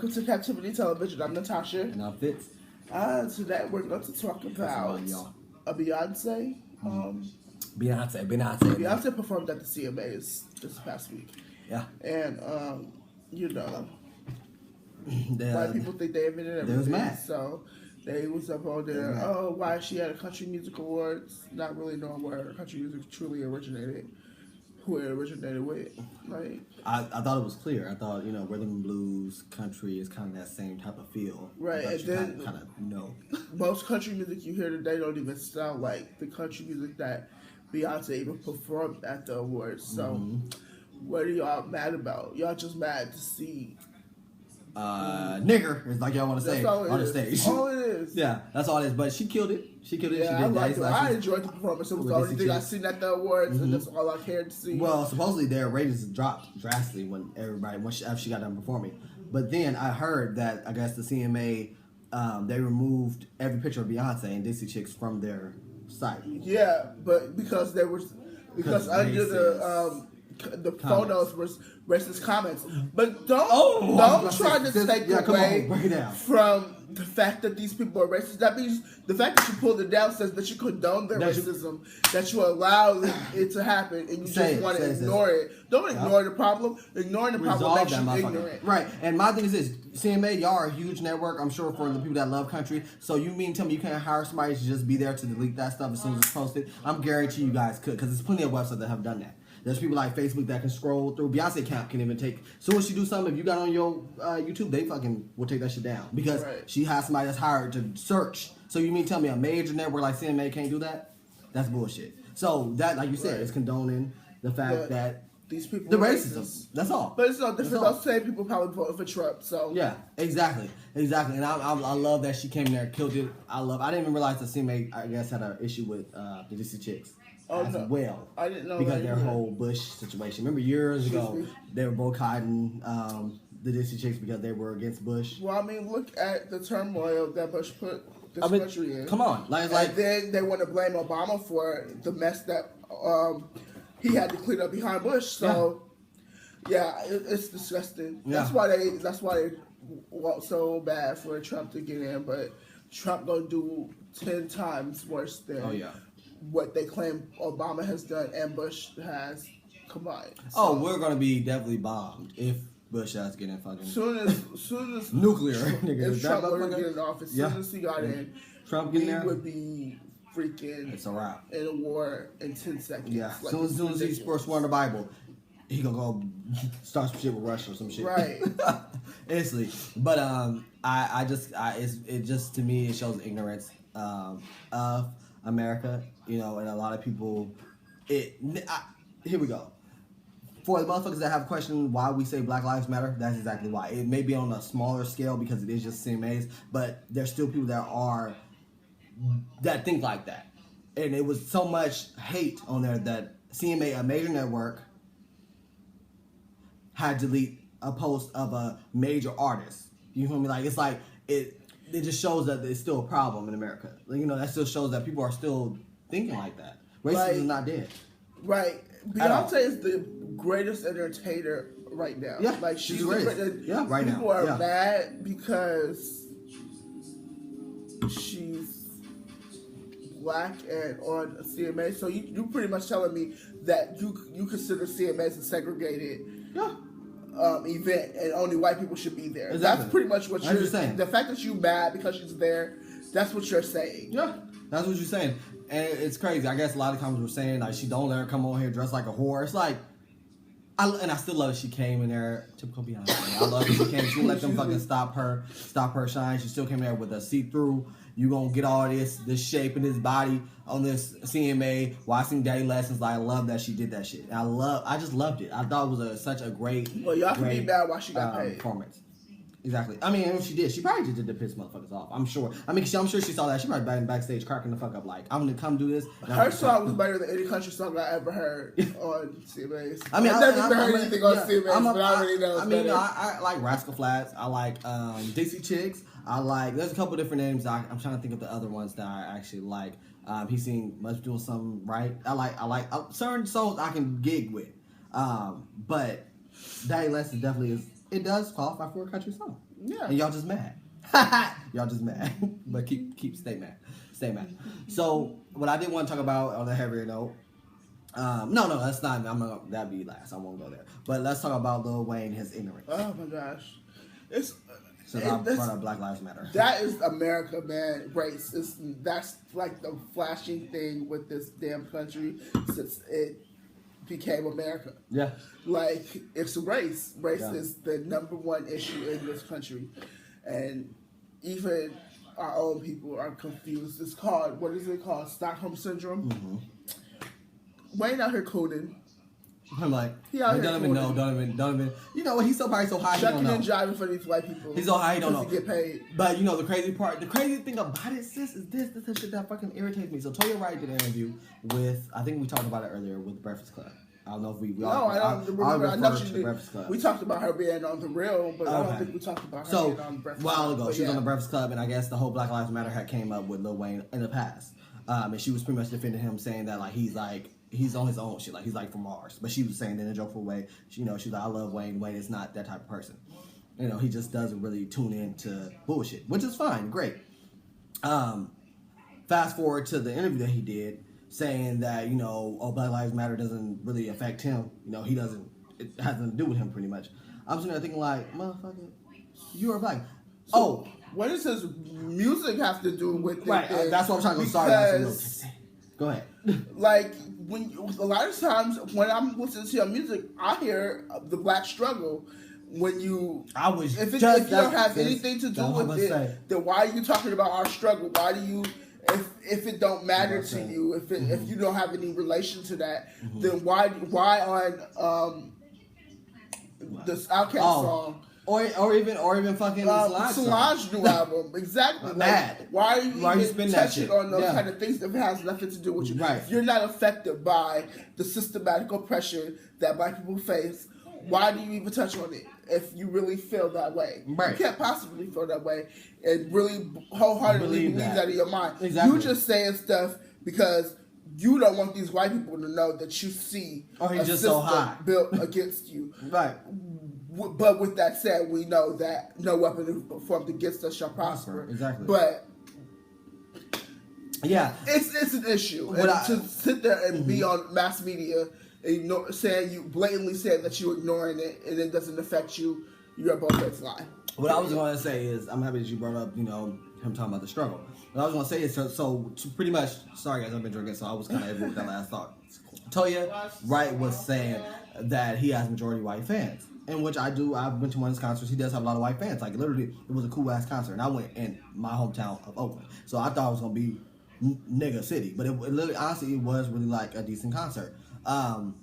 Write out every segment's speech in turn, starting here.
Welcome to Captivity Television. I'm Natasha. And I'm Fitz. Today we're going to talk about a Beyonce. Beyonce performed at the CMAs this past week. Yeah. And, white people think they invented everything. They was mad. So they was up on there, why she had a Country Music Awards, not really knowing where country music truly originated. Who it originated with. I thought it was clear. I thought, rhythm and blues, country is kind of that same type of feel. Right, and then kind of know. Most country music you hear today don't even sound like the country music that Beyonce even performed at the awards. So, what are y'all mad about? Y'all just mad to see nigger is like y'all want to say on the stage. All it is. Yeah, that's all it is. But she killed it. She killed it. Yeah, she did I liked it. I enjoyed the performance. It was the only thing I seen at the awards, and that's all I cared to see. Well, supposedly their ratings dropped drastically after she got done performing. But then I heard that I guess the CMA they removed every picture of Beyonce and Dixie Chicks from their site. Yeah, but because under the photos was racist comments, but don't try to take away from the fact that these people are racist. That means the fact that you pulled it down says that you condone their racism, that you allow it to happen, and you just want to ignore it. Don't ignore the problem. Ignoring the problem makes you ignorant. Right. And my thing is this: CMA, y'all are a huge network. I'm sure for the people that love country. So you mean tell me you can't hire somebody to just be there to delete that stuff as soon as it's posted? I'm guarantee you guys could, because there's plenty of websites that have done that. There's people like Facebook that can scroll through. Beyonce account can even take. As soon as she do something, if you got on your YouTube, they fucking will take that shit down because she has somebody that's hired to search. So you mean tell me a major network like CMA can't do that? That's bullshit. So that, like you said, is condoning the fact that these people the racism. That's all. But it's no different. Those same people probably voted for Trump. So yeah, exactly. And I love that she came in there, killed it. I didn't even realize the CMA I guess had an issue with the DC Chicks. Well, I didn't know because their whole Bush situation. Remember years ago they were boycotting the Disney Chicks because they were against Bush. Well, I mean, look at the turmoil that Bush put this country in. Come on, and then they want to blame Obama for the mess that he had to clean up behind Bush. So it's disgusting. Yeah. That's why they want so bad for Trump to get in, but Trump gonna do 10 times worse than what they claim Obama has done and Bush has combined. So, we're gonna be definitely bombed if Bush has to get in fucking. Soon as nuclear. If Trump were to get in office, soon as he got in, Trump getting there, would be freaking. It's a wrap. In a war in 10 seconds. Yeah. As soon as he's first sworn the Bible, he gonna go start some shit with Russia or some shit. Right. Honestly, but it just to me it shows ignorance of America, and a lot of people. Here we go. For the motherfuckers that have questioned why we say Black Lives Matter, that's exactly why. It may be on a smaller scale because it is just CMAs, but there's still people that think like that. And it was so much hate on there that CMA, a major network, had to delete a post of a major artist. You feel me? It just shows that it's still a problem in America. That still shows that people are still thinking like that. Racism is not dead. Right. Beyonce is the greatest entertainer right now. Yeah, she's the greatest. Right now. People are mad because she's black and on CMA. So you pretty much telling me that you consider CMA as a segregated event and only white people should be there. Exactly. That's pretty much what you're saying. The fact that you mad because she's there, that's what you're saying. Yeah, that's what you're saying. And it's crazy. I guess a lot of comments were saying she don't let her come on here dressed like a whore. It's like, I still love that she came in there. Typical Beyonce. I love that she came. She didn't let them fucking stop her shine. She still came there with a see-through. You gonna get all this shape in this body on this CMA watching Daddy Lessons. I love that she did that shit. I just loved it. I thought it was such a great. Well, y'all can be mad why she got paid. Performance. Exactly. I mean, if she did, she probably just did to piss motherfuckers off. I'm sure. I'm sure she saw that. She probably backstage cracking the fuck up like, I'm gonna come do this. Her song was better than any country song I ever heard on CMAs. I've never heard anything on CMAs, but I already know. I like Rascal Flatts. I like Dixie Chicks. There's a couple different names. I'm trying to think of the other ones that I actually like. He seemed much doing something right. I like certain songs I can gig with. But Daddy Lessons definitely is. It does qualify for a country song. Yeah. And y'all just mad. Y'all just mad. But stay mad. Stay mad. So what I did want to talk about on a heavier note. No, that's not. That'd be last. I won't go there. But let's talk about Lil Wayne, his ignorance. Oh my gosh, Since I brought up Black Lives Matter. That is America, man. Race. That's like the flashing thing with this damn country since it became America. Yeah. Like, it's race. Race is the number one issue in this country. And even our own people are confused. It's called, what is it called? Stockholm Syndrome? Mm-hmm. Wayne out here cooning. I'm like, he don't even. You know what? He's so probably so high. Shucking and driving for these white people. He's so high, he don't know. He get paid. But you know the crazy thing about it, sis, is this the shit that fucking irritates me. So Toya Wright did an interview with, I think we talked about it earlier, with Breakfast Club. I don't know if we all. No, I don't remember. I know she did. Breakfast Club. We talked about her being on The Real, but I don't think we talked about her being on Breakfast Club. So, a while ago, she was on the Breakfast Club, and I guess the whole Black Lives Matter had came up with Lil Wayne in the past. And she was pretty much defending him, saying that like he's on his own shit, like he's like from Mars. But she was saying in a joyful way, she's like, I love Wayne. Wayne is not that type of person. You know, he just doesn't really tune into bullshit, which is fine, great. Fast forward to the interview that he did, saying that, you know, Black Lives Matter doesn't really affect him. You know, it has nothing to do with him pretty much. I'm sitting there thinking like, motherfucker, you are black. So, what does his music have to do with it? Right, that's what I'm trying to go. Sorry, go ahead. Like, a lot of times when I'm listening to your music, I hear the black struggle. When you, if you don't have anything to do with it, then why are you talking about our struggle? Why do you, if it don't matter to you, if you don't have any relation to that, then why on this Outkast song? Or even fucking Solange's new album, exactly. Mad. Why are you even touching on those kind of things that has nothing to do with you? Right. If you're not affected by the systematic oppression that black people face, why do you even touch on it? If you really feel that way, right. You can't possibly feel that way and really wholeheartedly believe that in your mind. Exactly. You just saying stuff because you don't want these white people to know that you see a system so high built against you. Right. But with that said, we know that no weapon formed against us shall prosper. Exactly. But yeah, it's an issue. And to sit there and be on mass media and blatantly saying that you're ignoring it and it doesn't affect you, you're both heads lying. What I was going to say is, I'm happy that you brought up, you know, him talking about the struggle. What I was going to say is, so pretty much, sorry guys, I've been drinking, so I was kind of able with that last thought. Toya Wright was saying that he has majority white fans. In which I've been to one of his concerts. He does have a lot of white fans. Like, literally, it was a cool-ass concert. And I went in my hometown of Oakland. So I thought it was going to be nigga city. But it literally, honestly, it was really, like, a decent concert. But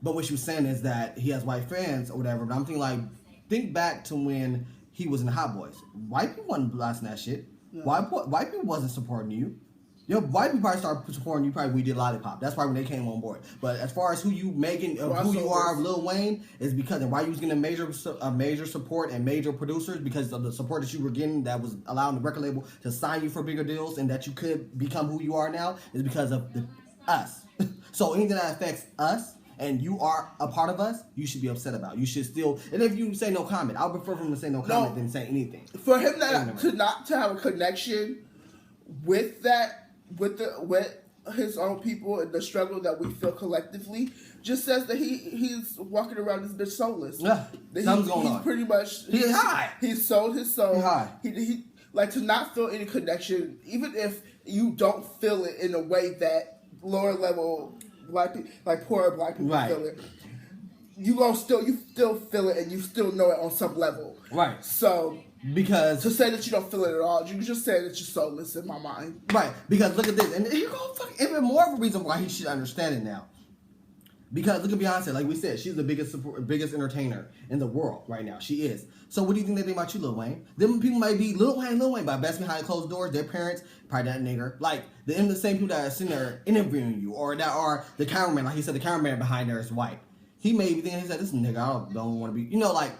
what she was saying is that he has white fans or whatever. But I'm thinking, like, think back to when he was in the Hot Boys. White people wasn't blasting that shit. Yeah. White people wasn't supporting you. Yo, white people probably started supporting you probably when we did Lollipop. That's probably when they came on board. But as far as who you making, who you are of Lil Wayne, is because and why you was getting a major support and major producers because of the support that you were getting that was allowing the record label to sign you for bigger deals and that you could become who you are now is because of us. So anything that affects us and you are a part of us, you should be upset about. You should still, and if you say no comment, I would prefer for him to say no comment than say anything. For him to have a connection with that. With his own people and the struggle that we feel collectively, just says that he's walking around this bitch soulless. Yeah, something's going on. He's pretty much he's high. He's sold his soul. He's high. He like to not feel any connection, even if you don't feel it in a way that lower level black people, like poorer black people feel it. You still feel it and you still know it on some level. Right. So. Because to say that you don't feel it at all, you just say that you're soulless in my mind. Right. Because look at this, and here goes even more of a reason why he should understand it now. Because look at Beyonce, like we said, she's the biggest entertainer in the world right now. She is. So what do you think they think about you, Lil Wayne? Them people might be Lil Wayne, but best behind closed doors. Their parents probably that nigger. Like the same people that are sitting there interviewing you, or that are the cameraman. Like he said, the cameraman behind there is white. He may be thinking, he said, this nigga, I don't want to be, like.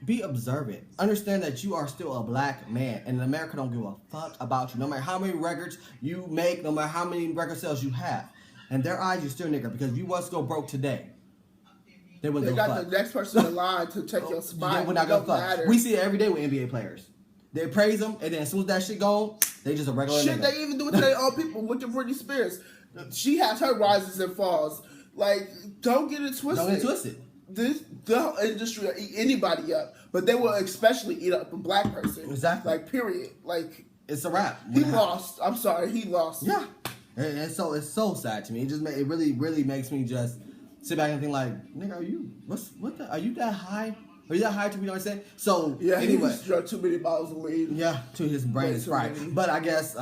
Be observant. Understand that you are still a black man, and America don't give a fuck about you. No matter how many records you make, no matter how many record sales you have. In their eyes, you're still a nigga, because if you was to go broke today, They got the next person in line to take your spot. We're not gonna fuck. We see it every day with NBA players. They praise them, and then as soon as that shit gone, they just a regular nigga. They even do it to their own people. Look at Britney Spears. She has her rises and falls. Like, don't get it twisted. Don't get it twisted. The whole industry will eat anybody up, but they will especially eat up a black person. Exactly. Like, period. Like, it's a wrap. He lost. I'm sorry, he lost. Yeah. And so it's so sad to me. It really, really makes me just sit back and think like, nigga, are you that high? Are you that high to be understand? So yeah, anyway, he drunk too many bottles of weed. Yeah, to his brain is fried. But I guess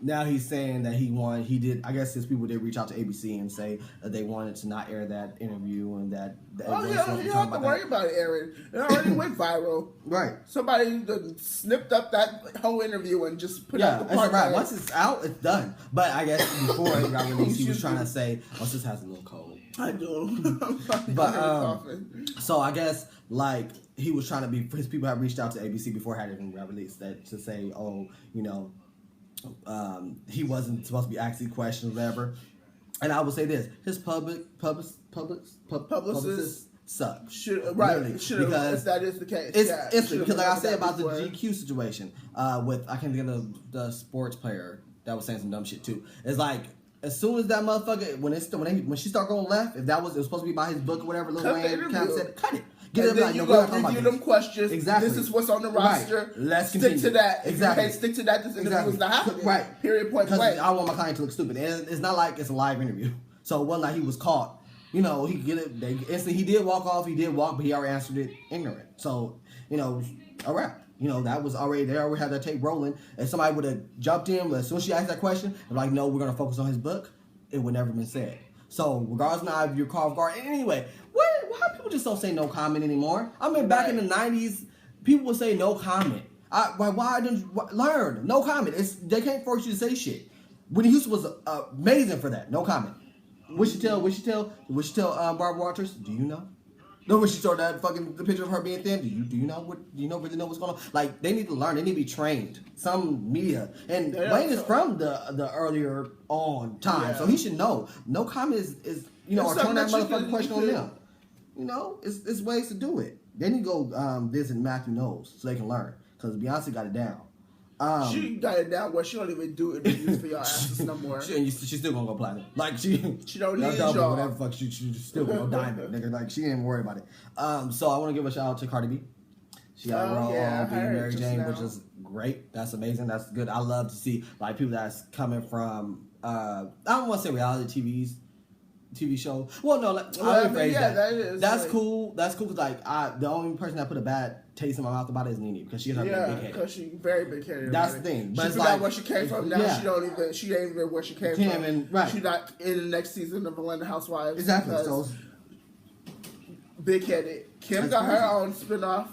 now he's saying that he did. I guess his people did reach out to ABC and say that they wanted to not air that interview and that. You don't have to worry about it airing. It already went viral. Right. Somebody snipped up that whole interview and just put out the part. Right. Once it's out, it's done. But I guess before it got released, he was trying to say, "Oh, this has a little cold." I do. But so I guess like he was trying to be. His people had reached out to ABC before it had even got released to say, "Oh, you know." He wasn't supposed to be asking questions or whatever. And I would say this: his publicists suck. Because that is the case. It's because like I said about the GQ situation with I can't think of the sports player that was saying some dumb shit too. It's like as soon as that motherfucker when she started going left, if it was supposed to be by his book or whatever, Lil Wayne said, cut it. And then you go review them questions. Exactly. This is what's on the roster. Right. Let's stick continue. to that. Exactly. If you can't stick to that, this interview is not happening. Right. Period. Point blank. I want my client to look stupid. And it's not like it's a live interview. So it wasn't like he was caught. You know, he get it. Instantly, he did walk off. He did walk, but he already answered it ignorant. So a wrap. That was already they already had that tape rolling. And somebody would have jumped in, but as soon as she asked that question, they're like, "No, we're gonna focus on his book." It would never been said. So regardless now if you're caught off guard. Anyway, why people just don't say no comment anymore? I mean, back in the 90s, people would say no comment. Why didn't learn? No comment. They can't force you to say shit. Whitney Houston was amazing for that. No comment. Would she tell Barbara Walters? Do you know? No, when she saw that the picture of her being thin, do you really know what's going on? Like, they need to learn. They need to be trained. Some media. And Wayne is from the earlier on time, so he should know. No comment is or turn that motherfucking question on them. It's ways to do it. They need to go visit Matthew Knowles so they can learn. Because Beyonce got it down. She got it down where she don't even do interviews for y'all asses no more. She's still gonna go platinum. Like she don't need y'all. Whatever fuck she still gonna go diamond, nigga. Like she ain't worried about it. So I want to give a shout out to Cardi B. She got a role on being Mary Jane, which is great. That's amazing. That's good. I love to see like people that's coming from I don't want to say reality TV show. Well, no, I'll rephrase that. That is. That's cool. That's cool because like the only person that put a bad taste in my mouth about it is Nene because she has big head. Because she's very big headed. That's the thing. But she forgot where she came from. Now she ain't even where she came from. Right. She's not in the next season of Atlanta Housewives. Exactly. So big headed. Kim got her own spinoff.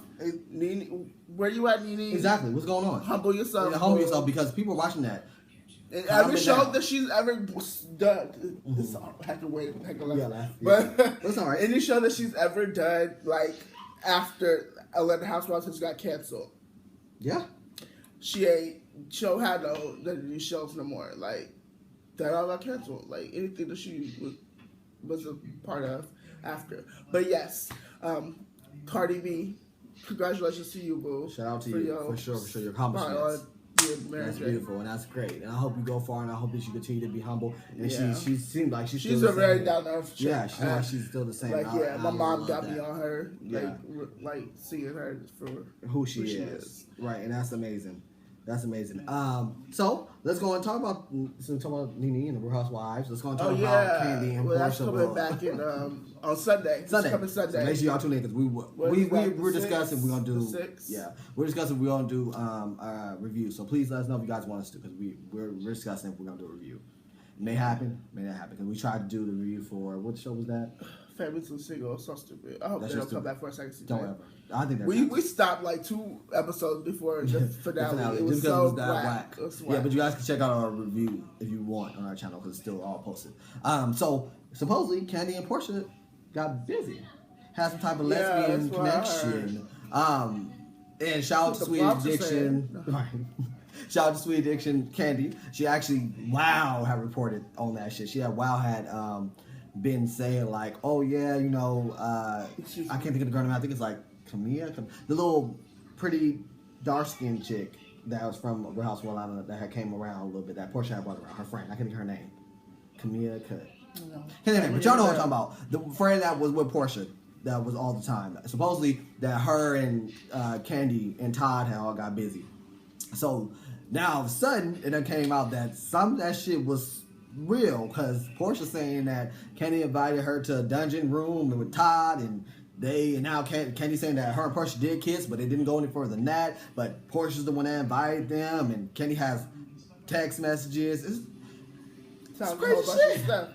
Nene, where you at, Nene? Exactly. What's going on? Humble yourself. Humble yourself because people are watching that. And every show that she's ever done, it's heck of way, but it's all right. Any show that she's ever done, like after Atlanta Housewives has got canceled. Yeah, she don't have these shows no more. Like that all got canceled. Like anything that she was a part of after. But yes, Cardi B, congratulations to you, boo. Shout out to you for sure. Your accomplishments. That's beautiful and that's great, and I hope you go far, and I hope that you continue to be humble. And she seemed like she's still a very down to earth. Yeah, she's still the same. My mom got me on her. Yeah. Like seeing her for who she is. Right, and that's amazing. That's amazing. So let's go and talk about Nene and the Real Housewives. Let's go and talk about Candy and Portia. That's coming back in on Sunday. Coming Sunday. So make sure y'all tune in because we're discussing. We're gonna do we're discussing. We're gonna do a review. So please let us know if you guys want us to because we're discussing if we're gonna do a review. May happen, may not happen. Because we tried to do the review for what show was that? Famous and Single. So stupid. I hope they don't come back for a second season. Don't ever. I think we stopped like 2 episodes before the finale. It was so whack. Yeah, but you guys can check out our review if you want on our channel because it's still all posted. So supposedly Candy and Portia got busy, had some type of lesbian connection. And shout out to Sweet Addiction. Shout out to Sweet Addiction Candy. She actually had reported on that shit. Wow had been saying like, oh yeah, I can't think of the girl name. I think it's like Camilla, the little pretty dark skinned chick that was from Real House of Atlanta that had came around a little bit. That Portia had brought around, her friend. I can't think of her name. Camilla Cut. But y'all know what I'm talking about. The friend that was with Portia. That was all the time. Supposedly that her and Candy and Todd had all got busy. So now all of a sudden it done came out that some of that shit was real because Portia saying that Candy invited her to a dungeon room with Todd and now Candy saying that her and Portia did kiss but it didn't go any further than that. But Portia's the one that invited them and Candy has text messages. It's crazy shit. Stuff.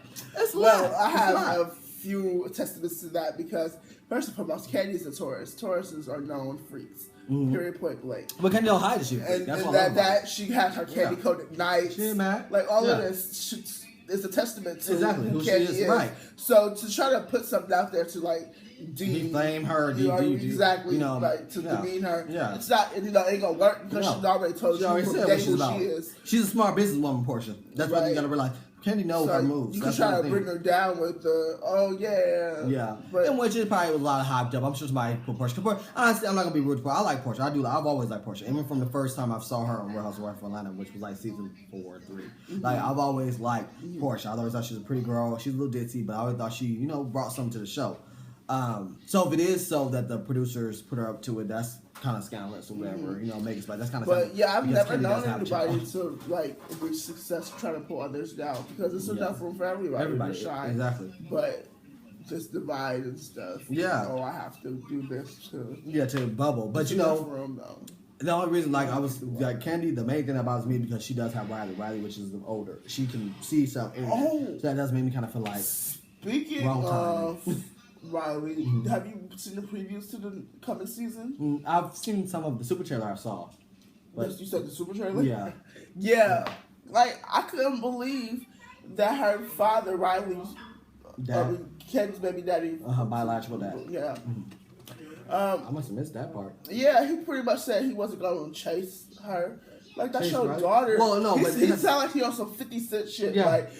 I have a few testaments to that because first and foremost, Candy is a Taurus. Tauruses are known freaks. Period, point blank. But Candy don't hide the shit. And that she has her candy coated nights. She ain't mad. Like all of this is a testament to who Candy she is. Right. So to try to put something out there to like defame her, exactly, like to demean her. Yeah. It's not, it ain't gonna work because she's already told you who she is. She's a smart businesswoman, Portia. That's what you gotta realize. Candy knows her moves. You can try to bring her down with the, yeah. But in which it probably was a lot of hyped up. I'm sure somebody put Portia. Honestly, I'm not gonna be rude for her. I like Portia. I've always liked Portia. Even from the first time I saw her on Real Housewives of Atlanta, which was like season 4 or 3. Like I've always liked Portia. I always thought she was a pretty girl. She's a little ditzy, but I always thought she, brought something to the show. So if it is so that the producers put her up to it, that's kind of scandalous or whatever, make it like that's kind of. But yeah, I've never known anybody to like reach success trying to pull others down because it's enough room for everybody to shine. Exactly. But just divide and stuff. Yeah. Oh, I have to do this too. Yeah, to bubble. But room, though. The only reason, I was like Candy, the main thing that bothers me because she does have Riley, which is the older. She can see stuff. So that does make me kind of feel like. Speaking of Riley, have you seen the previews to the coming season? I've seen some of the super trailer I saw. But you said the super trailer? Yeah. Yeah. Like, I couldn't believe that her father, Riley's Candy's baby daddy. Her biological dad. Yeah. I must have missed that part. Yeah, he pretty much said he wasn't going to chase her. Like, that's your daughter. Well, no, but he sounded like he on some 50 Cent shit. Yeah. Like,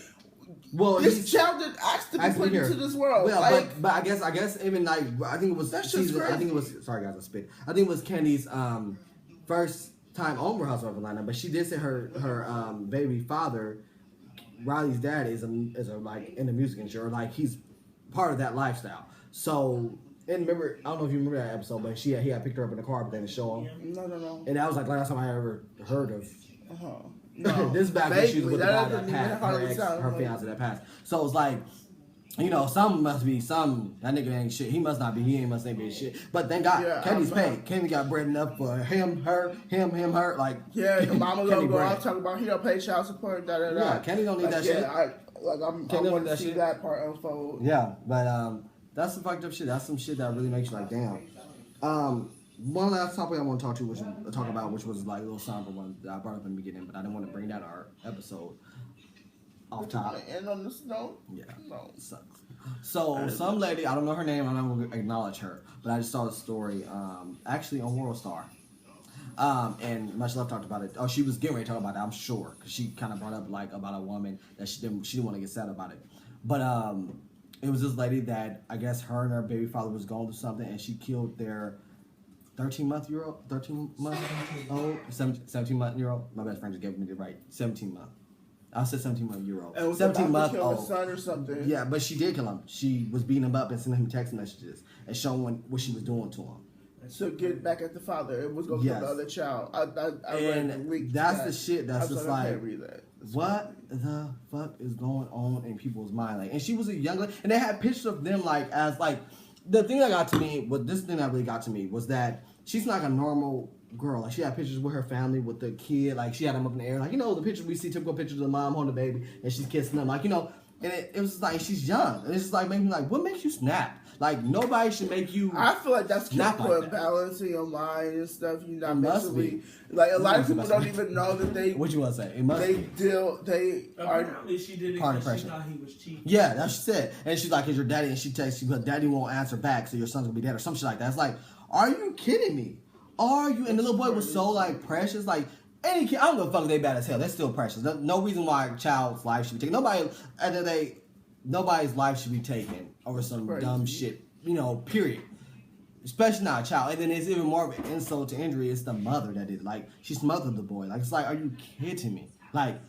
this child didn't ask to be put into this world. Well, like, but I guess even like I think it was sorry guys, I spit. I think it was Candy's first time on Real Housewives of Atlanta, but she did say her baby father, Riley's dad, is like in the music industry, or like he's part of that lifestyle. So. And remember, I don't know if you remember that episode, but he had picked her up in the car, but then to show him. No. And that was like the last time I ever heard of. No, this is back when she was with the guy that passed, her fiance that passed. So it's like, some must be some. That nigga ain't shit. He must not be. He ain't must ain't be shit. But thank God, Candy's paid. Candy got bread enough for him, her. Like your mama gonna go out talking about he don't pay child support. Yeah, Candy don't need that shit. I want to see that part unfold. Yeah, but that's some fucked up shit. That's some shit that really makes you like, damn. One last topic I want to talk about, which was like a little somber one that I brought up in the beginning, but I didn't want to bring that our episode off top. End on this note? Yeah, no, it sucks. So some lady, I don't know her name, I'm not going to acknowledge her, but I just saw the story, actually on World Star. And Much Love talked about it. Oh, she was getting ready to talk about it, I'm sure, because she kind of brought up like about a woman that she didn't want to get sad about it. But it was this lady that I guess her and her baby father was going through something, and she killed their 17-month-old. My best friend just gave me the right 17-month. I said 17-month-old. 17-month-old son or something. Yeah, but she did kill him. She was beating him up and sending him text messages and showing what she was doing to him. So get back at the father. It was going to be the other child. I read the link. That's the shit. That's just like, what the fuck is going on in people's mind? Like, and she was a young lady, and they had pictures of them like as like. The thing that got to me, really got to me was that she's not a normal girl. Like she had pictures with her family, with the kid. Like she had them up in the air. Like the pictures we see, typical pictures of the mom holding the baby and she's kissing them. Like and it was just like she's young. And it's just like making me like, what makes you snap? Like nobody should make you. I feel like that's snap keep like balance in your mind and stuff. You're not mentally like a lot of people don't even know that they. What you want to say? It must they are. Apparently she did it because she thought he was cheating. Yeah, that's what she said. And she's like, "Is your daddy?" And she texts you, "But daddy won't answer back, so your son's gonna be dead," or some shit like that. It's like, are you kidding me? Are you? And the little boy was so like precious, like. Any kid, I don't give a fuck if they bad as hell. They're still precious. No reason why a child's life should be taken. Nobody, nobody's life should be taken over some dumb shit. Period. Especially not a child. And then it's even more of an insult to injury. It's the mother that did. Like, she smothered the boy. Like, it's like, are you kidding me? Like,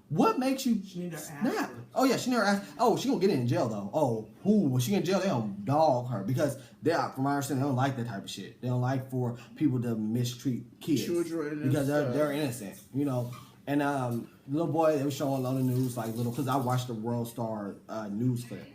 what makes you snap? Oh, yeah, she never asked. Oh, she gonna get in jail, though. Oh, when she in jail, they don't dog her. Because, from my understanding, they don't like that type of shit. They don't like for people to mistreat kids. Children. Because they're innocent, And little boy, they were showing on the news, like, because I watched the World Star news clip.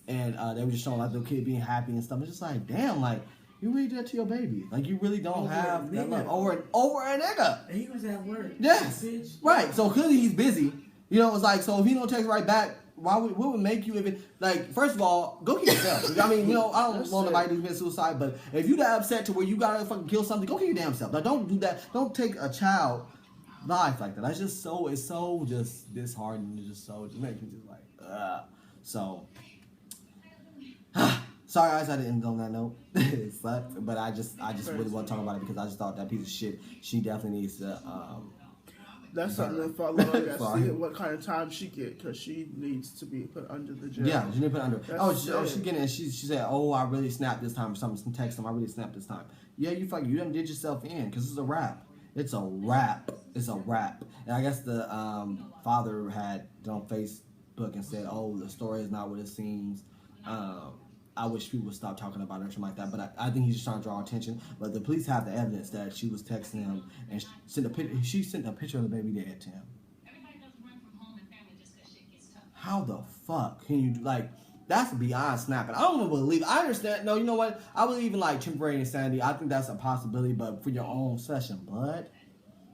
And they were just showing, like, the kid being happy and stuff. It's just like, damn, like, you really did that to your baby. Like, you really don't have that love. Over a nigga. And he was at work. Yes. Right. So, clearly he's busy. It's like, so if he don't text right back, what would make you even, like, first of all, go kill yourself. I mean, I don't want nobody to commit suicide, but if you that upset to where you gotta fucking kill something, go kill your damn self. Like, don't do that. Don't take a child life like that. That's just it's so just disheartening. It just makes me just like, So, sorry guys, I didn't end on that note. It sucked, but I just really want to talk about it because I just thought that piece of shit, she definitely needs to, that's something to follow up and see what kind of time she get, because she needs to be put under the jail. Yeah, she needs to put under. She getting it. She said, "Oh, I really snapped this time," or something. Text him, "I really snapped this time." Yeah, you done did yourself in, because it's a wrap. It's a wrap. It's a wrap. And I guess the father had on Facebook and said, "Oh, the story is not what it seems. I wish people would stop talking about it or something like that." But I think he's just trying to draw attention. But the police have the evidence that she was texting him and she sent a picture of the baby dead to him. How the fuck can you, like, that's beyond snapping. I don't believe, I understand. No, you know what? I believe in, like, temporary insanity. I think that's a possibility, but for your own flesh and blood,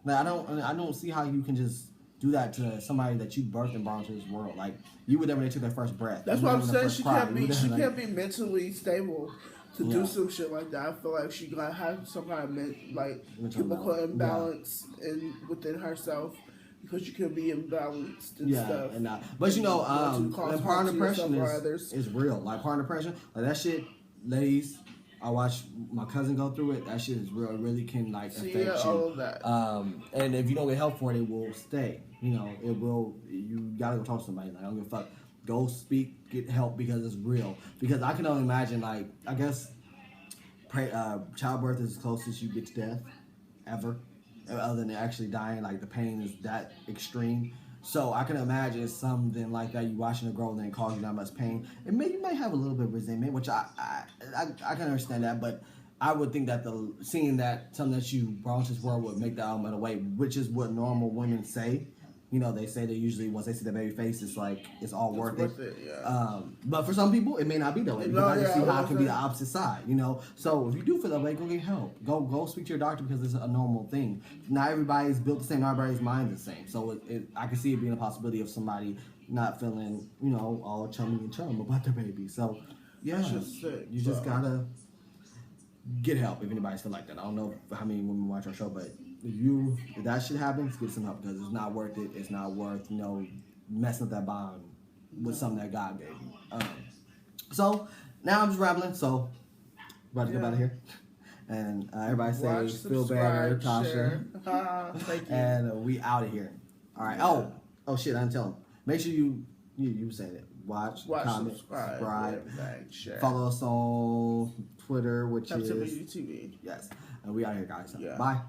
like, I don't see how you can just do that to somebody that you birthed and brought into this world. Like, you would never took their first breath. That's what I'm saying. She can't be mentally stable to do some shit like that. I feel like she gotta have some kind of chemical imbalance within herself, because you can be imbalanced and stuff. But partner depression is real. Like, partner depression, like that shit, ladies. I watched my cousin go through it. That shit is real. It really can, like, affect you. All of that. And if you don't get help for it, it will stay. It will. You gotta go talk to somebody. Like, I don't give a fuck. Go speak, get help, because it's real. Because I can only imagine, like, I guess childbirth is the closest you get to death ever, other than actually dying. Like, the pain is that extreme. So I can imagine something like that. You watching a girl and then cause you that much pain. And you may have a little bit of resentment, which I can understand that. But I would think that seeing that something that you brought into this world would make that element away, which is what normal women say. They say that usually once they see the baby face, it's like it's all worth it. Yeah. But for some people, it may not be that way. Because I can see how it can be the opposite side. So if you do feel that way, go get help. Go speak to your doctor, because it's a normal thing. Not everybody's built the same. Not everybody's mind is the same. So I can see it being a possibility of somebody not feeling all chummy and chum about their baby. So yeah, you just gotta get help if anybody's feel like that. I don't know how many women watch our show, but if that shit happens, get some help, because it's not worth it. It's not worth messing up that bond with something that God gave you. So now I'm just rambling. So about to get out of here, and everybody say feel better, Tasha. Thank you. And we out of here. All right. Yeah. Oh shit! I didn't tell them. Make sure you say it. Watch, comment, subscribe, share. Follow us on Twitter, which is TV. Yes. And we out here, guys. Yeah. Bye.